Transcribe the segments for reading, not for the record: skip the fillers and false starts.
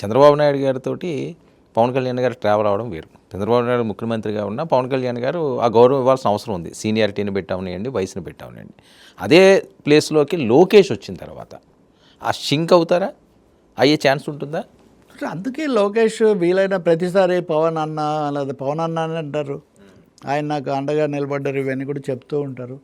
చంద్రబాబు నాయుడు గారితోటి పవన్ కళ్యాణ్ గారు ట్రావెల్ అవ్వడం వేరు. చంద్రబాబు నాయుడు ముఖ్యమంత్రిగా ఉన్న పవన్ కళ్యాణ్ గారు ఆ గౌరవం ఇవ్వాల్సిన అవసరం ఉంది. సీనియారిటీని పెట్టామనియండి, వయసుని పెట్టామనియండి. అదే ప్లేస్లోకి లోకేష్ వచ్చిన తర్వాత ఆ షింక్ అవుతారా? అయ్యే ఛాన్స్ ఉంటుందా? అందుకే లోకేష్ వీలైన ప్రతిసారి పవన్ అన్న లేదా పవన్ అన్న అని అంటారు. ఆయన నాకు అండగా నిలబడ్డారు, ఇవన్నీ కూడా చెప్తూ ఉంటారు.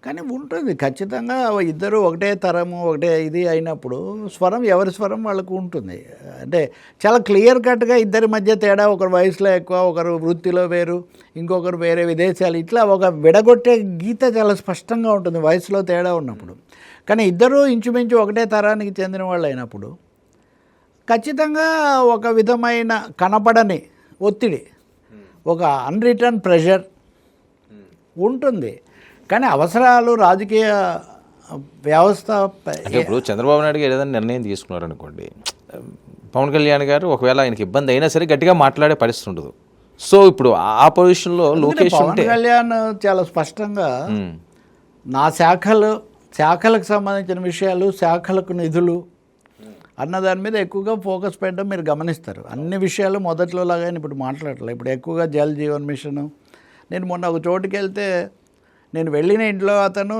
కానీ ఉంటుంది ఖచ్చితంగా ఇద్దరు ఒకటే తరము ఒకటే ఇది అయినప్పుడు స్వరం ఎవరి స్వరం వాళ్ళకు ఉంటుంది. అంటే చాలా క్లియర్ కట్గా ఇద్దరి మధ్య తేడా, ఒకరు వయసులో ఎక్కువ, ఒకరు వృత్తిలో వేరు, ఇంకొకరు వేరే విదేశాలు, ఇట్లా ఒక విడగొట్టే గీత చాలా స్పష్టంగా ఉంటుంది వయసులో తేడా ఉన్నప్పుడు. కానీ ఇద్దరూ ఇంచుమించు ఒకటే తరానికి చెందిన వాళ్ళు అయినప్పుడు ఖచ్చితంగా ఒక విధమైన కనపడని ఒత్తిడి, ఒక అన్రిటర్న్ ప్రెషర్ ఉంటుంది. కానీ అవసరాలు రాజకీయ వ్యవస్థ ఇప్పుడు చంద్రబాబు నాయుడు గారు ఏదైనా నిర్ణయం తీసుకున్నారు అనుకోండి, పవన్ కళ్యాణ్ గారు ఒకవేళ ఆయనకి ఇబ్బంది అయినా సరే గట్టిగా మాట్లాడే పరిస్థితి ఉండదు. సో ఇప్పుడు ఆ పొజిషన్లో లోకేష్ పవన్ కళ్యాణ్ చాలా స్పష్టంగా నా శాఖలకు సంబంధించిన విషయాలు, శాఖలకు నిధులు అన్నదాని మీద ఎక్కువగా ఫోకస్ పెట్టడం మీరు గమనిస్తారు. అన్ని విషయాలు మొదట్లో లాగా ఇప్పుడు మాట్లాడలేదు. ఇప్పుడు ఎక్కువగా జల్ జీవన్ మిషను. నేను మొన్న ఒక చోటుకి వెళ్తే నేను వెళ్ళిన ఇంట్లో అతను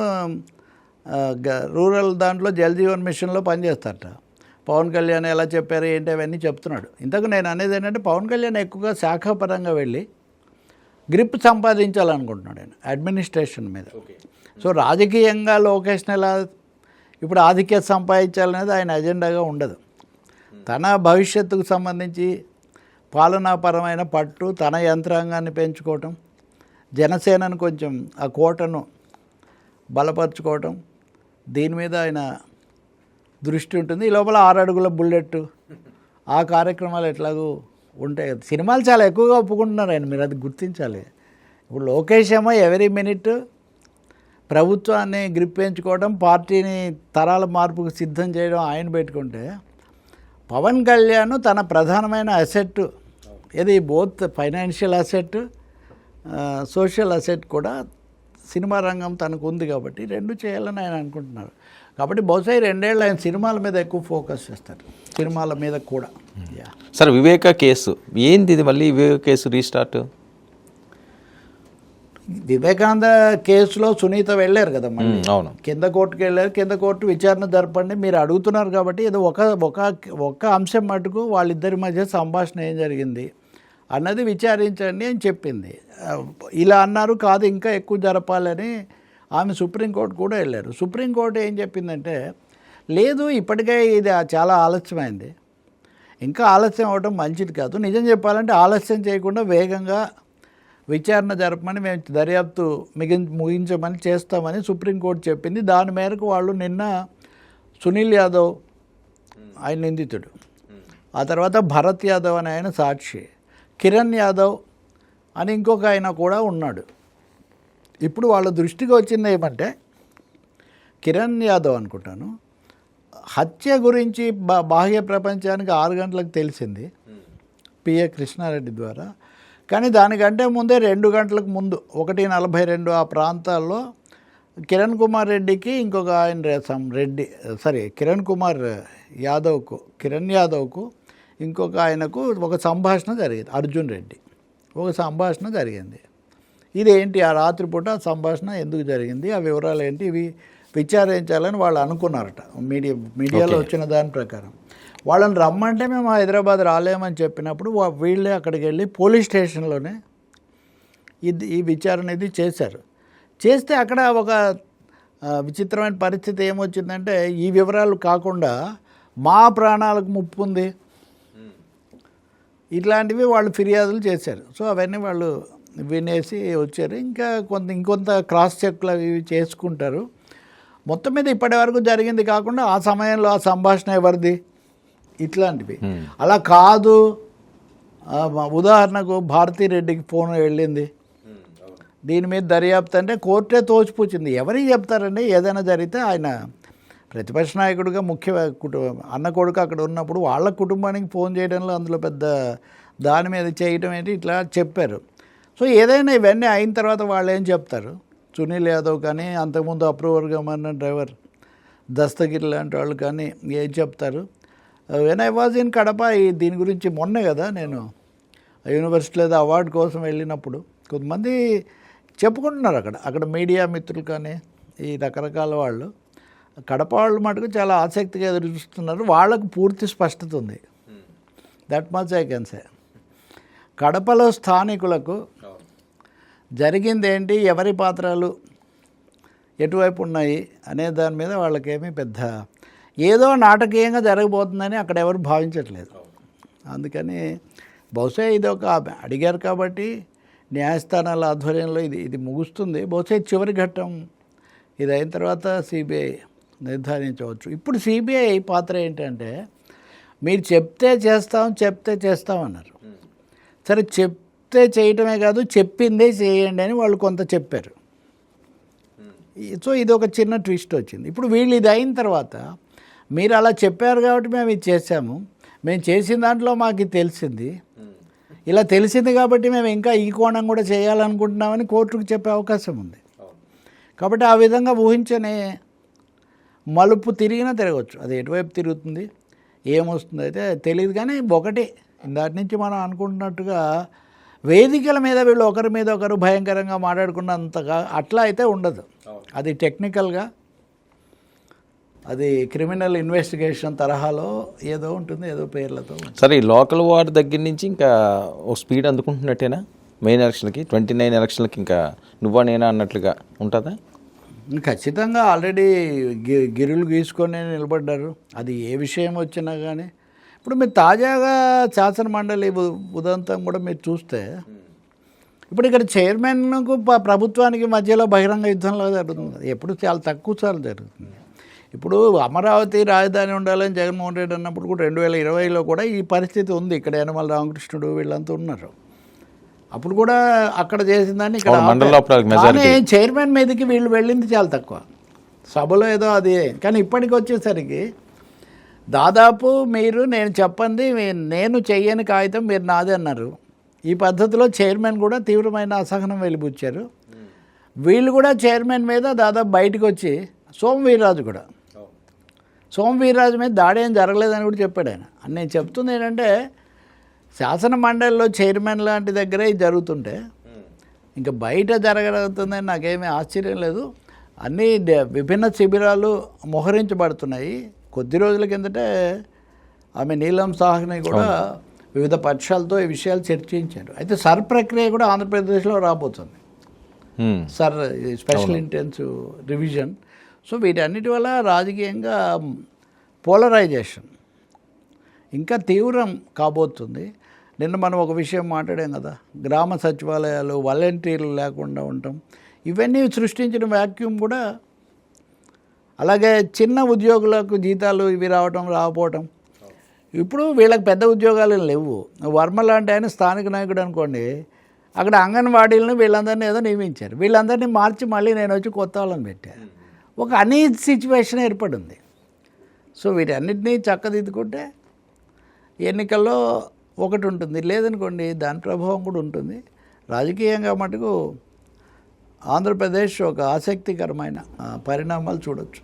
రూరల్ దాంట్లో జల్ జీవన్ మిషన్లో పనిచేస్తారట. పవన్ కళ్యాణ్ ఎలా చెప్పారు ఏంటి అవన్నీ చెప్తున్నాడు. ఇంతకు నేను అనేది ఏంటంటే పవన్ కళ్యాణ్ ఎక్కువగా శాఖాపరంగా వెళ్ళి గ్రిప్ సంపాదించాలనుకుంటున్నాడు ఆయన అడ్మినిస్ట్రేషన్ మీద. సో రాజకీయంగా లోకేష్ని ఎలా ఇప్పుడు ఆధిక్యత సంపాదించాలనేది ఆయన ఎజెండాగా ఉండదు. తన భవిష్యత్తుకు సంబంధించి పాలనాపరమైన పట్టు, తన యంత్రాంగాన్ని పెంచుకోవటం, జనసేనను కొంచెం ఆ కోటను బలపరుచుకోవటం, దీని మీద ఆయన దృష్టి ఉంటుంది. ఈ లోపల 6 అడుగుల బుల్లెట్ ఆ కార్యక్రమాలు ఎట్లాగూ ఉంటాయి. సినిమాలు చాలా ఎక్కువగా ఒప్పుకుంటున్నారు ఆయన, మీరు అది గుర్తించాలి. ఇప్పుడు లోకేష్ ఏమో ఎవరీ మినిట్ ప్రభుత్వాన్ని గ్రిప్ పెంచుకోవడం, పార్టీని తరాల మార్పుకు సిద్ధం చేయడం ఆయన పెట్టుకుంటే, పవన్ కళ్యాణ్ తన ప్రధానమైన అసెట్ ఇది both financial asset, social asset కూడా సినిమా రంగం తనకు ఉంది కాబట్టి రెండు చేయాలని ఆయన అనుకుంటున్నారు. కాబట్టి బహుశా 2 ఏళ్ళు ఆయన సినిమాల మీద ఎక్కువ ఫోకస్ చేస్తారు, సినిమాల మీద కూడా. సార్ వివేక కేసు ఏంది? ఇది మళ్ళీ వివేక కేసు రీస్టార్ట్? వివేకానంద కేసులో సునీత వెళ్ళారు కదా మళ్ళీ. అవును, కింద కోర్టుకు వెళ్ళారు. కింద కోర్టు విచారణ జరపండి మీరు అడుగుతున్నారు కాబట్టి ఏదో ఒక అంశం మటుకు వాళ్ళిద్దరి మధ్య సంభాషణ ఏం జరిగింది అన్నది విచారించండి అని చెప్పింది. ఇలా అన్నారు కాదు, ఇంకా ఎక్కువ జరపాలని ఆమె సుప్రీంకోర్టు కూడా వెళ్ళారు. సుప్రీంకోర్టు ఏం చెప్పిందంటే, లేదు ఇప్పటికే ఇది చాలా ఆలస్యమైంది, ఇంకా ఆలస్యం అవ్వడం మంచిది కాదు, నిజం చెప్పాలంటే ఆలస్యం చేయకుండా వేగంగా విచారణ జరపమని, మేము దర్యాప్తు ముగించమని చేస్తామని సుప్రీంకోర్టు చెప్పింది. దాని మేరకు వాళ్ళు నిన్న సునీల్ యాదవ్ ఆయన నిందితుడు, ఆ తర్వాత భరత్ యాదవ్ అని ఆయన సాక్షి, కిరణ్ యాదవ్ అని ఇంకొక ఆయన కూడా ఉన్నాడు. ఇప్పుడు వాళ్ళ దృష్టికి వచ్చింది ఏమంటే, కిరణ్ యాదవ్ అనుకుంటాను, హత్య గురించి బాహ్య ప్రపంచానికి 6 గంటలకు తెలిసింది పిఏ కృష్ణారెడ్డి ద్వారా. కానీ దానికంటే ముందే 2 గంటలకు ముందు 1:42 ఆ ప్రాంతాల్లో కిరణ్ కుమార్ రెడ్డికి ఇంకొక ఆయన కిరణ్ యాదవ్కు ఇంకొక ఆయనకు ఒక సంభాషణ జరిగింది, అర్జున్ రెడ్డి ఒక సంభాషణ జరిగింది. ఇదేంటి ఆ రాత్రిపూట సంభాషణ ఎందుకు జరిగింది, ఆ వివరాలు ఏంటి, ఇవి విచారించాలని వాళ్ళు అనుకున్నారట. మీడియాలో వచ్చిన దాని ప్రకారం వాళ్ళని రమ్మంటే మేము హైదరాబాద్ రాలేమని చెప్పినప్పుడు వీళ్ళే అక్కడికి వెళ్ళి పోలీస్ స్టేషన్లోనే ఈ విచారణ ఇది చేశారు. చేస్తే అక్కడ ఒక విచిత్రమైన పరిస్థితి ఏమొచ్చిందంటే, ఈ వివరాలు కాకుండా మా ప్రాణాలకు ముప్పు ఉంది ఇట్లాంటివి వాళ్ళు ఫిర్యాదులు చేశారు. సో అవన్నీ వాళ్ళు వినేసి వచ్చారు. ఇంకొంత క్రాస్ చెక్లు అవి చేసుకుంటారు. మొత్తం మీద ఇప్పటి వరకు జరిగింది కాకుండా ఆ సమయంలో ఆ సంభాషణ ఎవరిది ఇట్లాంటివి అలా కాదు. ఉదాహరణకు భారతీరెడ్డికి ఫోన్ వెళ్ళింది, దీని మీద దర్యాప్తు అంటే కోర్టే తోచిపుచ్చింది. ఎవరికి చెప్తారండి ఏదైనా జరిగితే? ఆయన ప్రతిపక్ష నాయకుడిగా అన్న కొడుకు అక్కడ ఉన్నప్పుడు వాళ్ళ కుటుంబానికి ఫోన్ చేయడంలో అందులో పెద్ద దాని మీద చేయడం ఏంటి ఇట్లా చెప్పారు. సో ఏదైనా ఇవన్నీ అయిన తర్వాత వాళ్ళు ఏం చెప్తారు? సునీల్ యాదవ్ కానీ అంతకుముందు అప్రూవర్గా ఉన్న డ్రైవర్ దస్తగిరి లాంటి వాళ్ళు కానీ ఏం చెప్తారు? When I was in Kadapa దీని గురించి మొన్నే కదా నేను యూనివర్సిటీలో ఏదో అవార్డు కోసం వెళ్ళినప్పుడు కొంతమంది చెప్పుకుంటున్నారు అక్కడ మీడియా మిత్రులు కానీ ఈ రకరకాల వాళ్ళు కడప వాళ్ళు మటుకు చాలా ఆసక్తిగా ఎదురు చూస్తున్నారు. వాళ్ళకు పూర్తి స్పష్టత ఉంది. That much I can say. కడపలో స్థానికులకు జరిగింది ఏంటి, ఎవరి పాత్రలు ఎటువైపు ఉన్నాయి అనే దాని మీద వాళ్ళకేమీ పెద్ద ఏదో నాటకీయంగా జరగబోతుందని అక్కడ ఎవరు భావించట్లేదు. అందుకని బహుశా ఇది ఒక అడిగారు కాబట్టి న్యాయస్థానాల ఆధ్వర్యంలో ఇది ముగుస్తుంది. బహుశా చివరి ఘట్టం ఇది అయిన తర్వాత సిబిఐ నిర్ధారించవచ్చు. ఇప్పుడు సిబిఐ పాత్ర ఏంటంటే మీరు చెప్తే చేస్తాం అన్నారు. సరే చెప్తే చేయటమే కాదు చెప్పిందే చేయండి అని వాళ్ళు కొంత చెప్పారు. సో ఇది ఒక చిన్న ట్విస్ట్ వచ్చింది. ఇప్పుడు వీళ్ళు ఇది అయిన తర్వాత మీరు అలా చెప్పారు కాబట్టి మేము ఇది చేసాము, మేము చేసిన దాంట్లో మాకు తెలిసింది, ఇలా తెలిసింది కాబట్టి మేము ఇంకా ఈ కోణం కూడా చేయాలనుకుంటున్నామని కోర్టుకు చెప్పే అవకాశం ఉంది. కాబట్టి ఆ విధంగా ఊహించని మలుపు తిరిగినా తిరగవచ్చు. అది ఎటువైపు తిరుగుతుంది ఏమొస్తుంది అయితే తెలియదు. కానీ ఒకటి దాటి నుంచి మనం అనుకుంటున్నట్టుగా వేదికల మీద వీళ్ళు ఒకరి మీద ఒకరు భయంకరంగా మాట్లాడుకున్నంతగా అట్లా అయితే ఉండదు. అది టెక్నికల్గా అది క్రిమినల్ ఇన్వెస్టిగేషన్ తరహాలో ఏదో ఉంటుంది, ఏదో పేర్లతో. సరే, ఈ లోకల్ వార్డ్ దగ్గర నుంచి ఇంకా ఒక స్పీడ్ అందుకుంటున్నట్టేనా మెయిన్ ఎలక్షన్కి 29 ఎలక్షన్లకి ఇంకా నువ్వా నేనా అన్నట్లుగా ఉంటుందా? ఖచ్చితంగా ఆల్రెడీ గిరులు గీసుకొని నిలబడ్డారు. అది ఏ విషయం వచ్చినా కానీ ఇప్పుడు మీరు తాజాగా శాసన మండలి ఉదంతం కూడా మీరు చూస్తే ఇప్పుడు ఇక్కడ చైర్మన్కు ప్రభుత్వానికి మధ్యలో బహిరంగ యుద్ధంలో జరుగుతుంది. ఎప్పుడు చాలా తక్కువ సార్లు జరుగుతుంది. ఇప్పుడు అమరావతి రాజధాని ఉండాలని జగన్మోహన్ రెడ్డి అన్నప్పుడు కూడా 2020లో కూడా ఈ పరిస్థితి ఉంది. ఇక్కడ యనమల రామకృష్ణుడు వీళ్ళంతా ఉన్నారు. అప్పుడు కూడా అక్కడ చేసిన దాన్ని ఇక్కడ చైర్మన్ మీదకి వీళ్ళు వెళ్ళింది చాలా తక్కువ. సభలో ఏదో అది. కానీ ఇప్పటికి వచ్చేసరికి దాదాపు మీరు నేను చెప్పండి నేను చెయ్యని కాగితం మీరు నాదే అన్నారు. ఈ పద్ధతిలో చైర్మన్ కూడా తీవ్రమైన అసహనం వెలిబుచ్చారు. వీళ్ళు కూడా చైర్మన్ మీద దాదాపు బయటకు వచ్చి సోమవీర్రాజు మీద దాడి ఏం జరగలేదని కూడా చెప్పాడు ఆయన. నేను చెప్తుంది ఏంటంటే శాసన మండలిలో చైర్మన్ లాంటి దగ్గరే ఇది జరుగుతుంటే ఇంకా బయట జరగలుగుతుందని నాకేమీ ఆశ్చర్యం లేదు. అన్నీ విభిన్న శిబిరాలు మోహరించబడుతున్నాయి. కొద్ది రోజుల కిందటే ఆమె నీలం సాహ్ని కూడా వివిధ పక్షాలతో ఈ విషయాలు చర్చించారు. అయితే సర్ ప్రక్రియ కూడా ఆంధ్రప్రదేశ్లో రాబోతుంది. Sir special intensive revision. So వీటన్నిటి వల్ల రాజకీయంగా పోలరైజేషన్ ఇంకా తీవ్రం కాబోతుంది. నిన్న మనం ఒక విషయం మాట్లాడాం కదా, గ్రామ సచివాలయాలు వాలంటీర్లు లేకుండా ఉండటం, ఇవన్నీ సృష్టించిన వ్యాక్యూమ్ కూడా. అలాగే చిన్న ఉద్యోగులకు జీతాలు ఇవి రాకపోవటం. ఇప్పుడు వీళ్ళకి పెద్ద ఉద్యోగాలు లేవు. వర్మ లాంటి ఆయన స్థానిక నాయకుడు అనుకోండి, అక్కడ అంగన్వాడీలను వీళ్ళందరినీ ఏదో నియమించారు. వీళ్ళందరినీ మార్చి మళ్ళీ నేను వచ్చి కొత్త వాళ్ళని పెట్టాను. ఒక అనీజ్ సిచ్యువేషన్ ఏర్పడింది. సో వీటన్నిటినీ చక్కదిద్దుకుంటే ఎన్నికల్లో ఒకటి ఉంటుంది, లేదనుకోండి దాని ప్రభావం కూడా ఉంటుంది. రాజకీయంగా మటుకు ఆంధ్రప్రదేశ్ ఒక ఆసక్తికరమైన పరిణామాలు చూడొచ్చు.